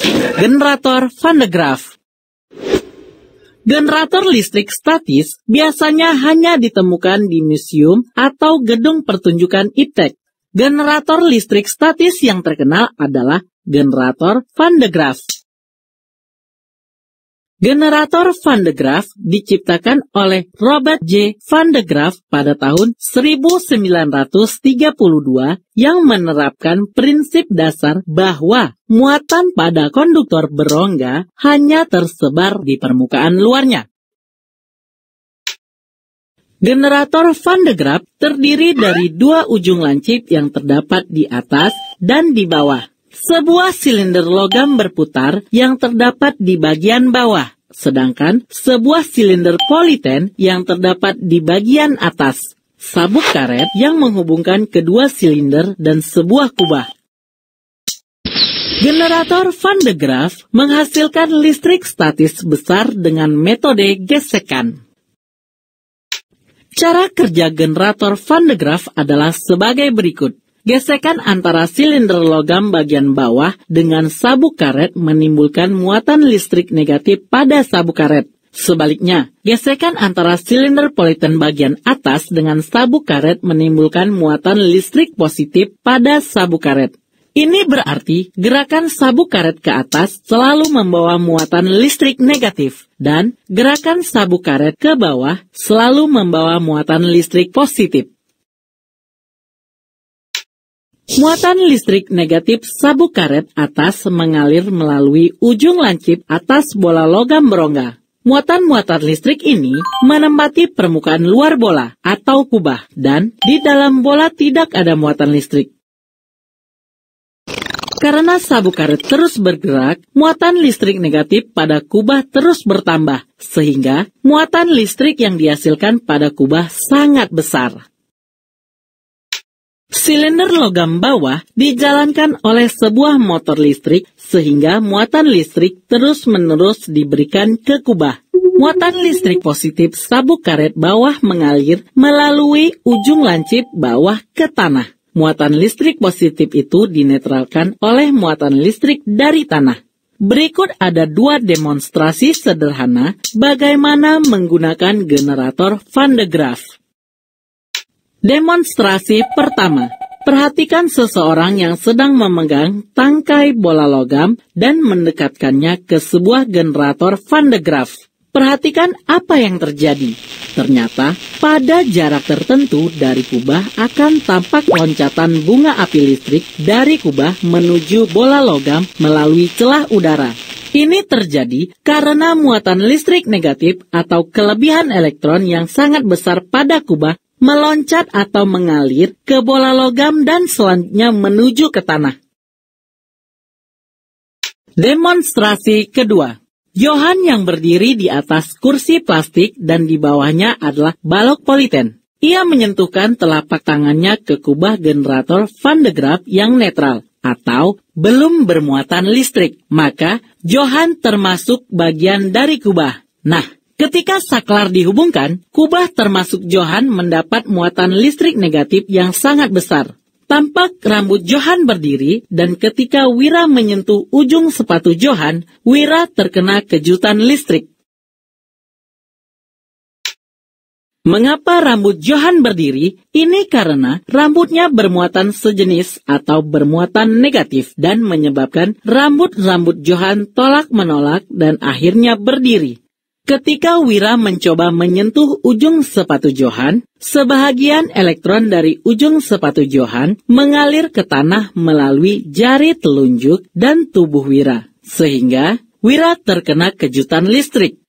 Generator Van de Graaff. Generator listrik statis biasanya hanya ditemukan di museum atau gedung pertunjukan iptek. Generator listrik statis yang terkenal adalah generator Van de Graaff. Generator Van de Graaff diciptakan oleh Robert J. Van de Graaff pada tahun 1932 yang menerapkan prinsip dasar bahwa muatan pada konduktor berongga hanya tersebar di permukaan luarnya. Generator Van de Graaff terdiri dari dua ujung lancip yang terdapat di atas dan di bawah. Sebuah silinder logam berputar yang terdapat di bagian bawah, sedangkan sebuah silinder politen yang terdapat di bagian atas. Sabuk karet yang menghubungkan kedua silinder dan sebuah kubah. Generator Van de Graaff menghasilkan listrik statis besar dengan metode gesekan. Cara kerja generator Van de Graaff adalah sebagai berikut. Gesekan antara silinder logam bagian bawah dengan sabuk karet menimbulkan muatan listrik negatif pada sabuk karet. Sebaliknya, gesekan antara silinder politen bagian atas dengan sabuk karet menimbulkan muatan listrik positif pada sabuk karet. Ini berarti gerakan sabuk karet ke atas selalu membawa muatan listrik negatif, dan gerakan sabuk karet ke bawah selalu membawa muatan listrik positif. Muatan listrik negatif sabuk karet atas mengalir melalui ujung lancip atas bola logam berongga. Muatan-muatan listrik ini menempati permukaan luar bola atau kubah, dan di dalam bola tidak ada muatan listrik. Karena sabuk karet terus bergerak, muatan listrik negatif pada kubah terus bertambah, sehingga muatan listrik yang dihasilkan pada kubah sangat besar. Silinder logam bawah dijalankan oleh sebuah motor listrik sehingga muatan listrik terus-menerus diberikan ke kubah. Muatan listrik positif sabuk karet bawah mengalir melalui ujung lancip bawah ke tanah. Muatan listrik positif itu dinetralkan oleh muatan listrik dari tanah. Berikut ada dua demonstrasi sederhana bagaimana menggunakan generator Van de Graaff. Demonstrasi pertama, perhatikan seseorang yang sedang memegang tangkai bola logam dan mendekatkannya ke sebuah generator Van de Graaff. Perhatikan apa yang terjadi. Ternyata, pada jarak tertentu dari kubah akan tampak loncatan bunga api listrik dari kubah menuju bola logam melalui celah udara. Ini terjadi karena muatan listrik negatif atau kelebihan elektron yang sangat besar pada kubah meloncat atau mengalir ke bola logam dan selanjutnya menuju ke tanah. Demonstrasi kedua. Johan yang berdiri di atas kursi plastik dan di bawahnya adalah balok politen. Ia menyentuhkan telapak tangannya ke kubah generator Van de Graaff yang netral atau belum bermuatan listrik. Maka Johan termasuk bagian dari kubah. Nah, ketika saklar dihubungkan, kubah termasuk Johan mendapat muatan listrik negatif yang sangat besar. Tampak rambut Johan berdiri, dan ketika Wira menyentuh ujung sepatu Johan, Wira terkena kejutan listrik. Mengapa rambut Johan berdiri? Ini karena rambutnya bermuatan sejenis atau bermuatan negatif dan menyebabkan rambut-rambut Johan tolak-menolak dan akhirnya berdiri. Ketika Wira mencoba menyentuh ujung sepatu Johan, sebahagian elektron dari ujung sepatu Johan mengalir ke tanah melalui jari telunjuk dan tubuh Wira, sehingga Wira terkena kejutan listrik.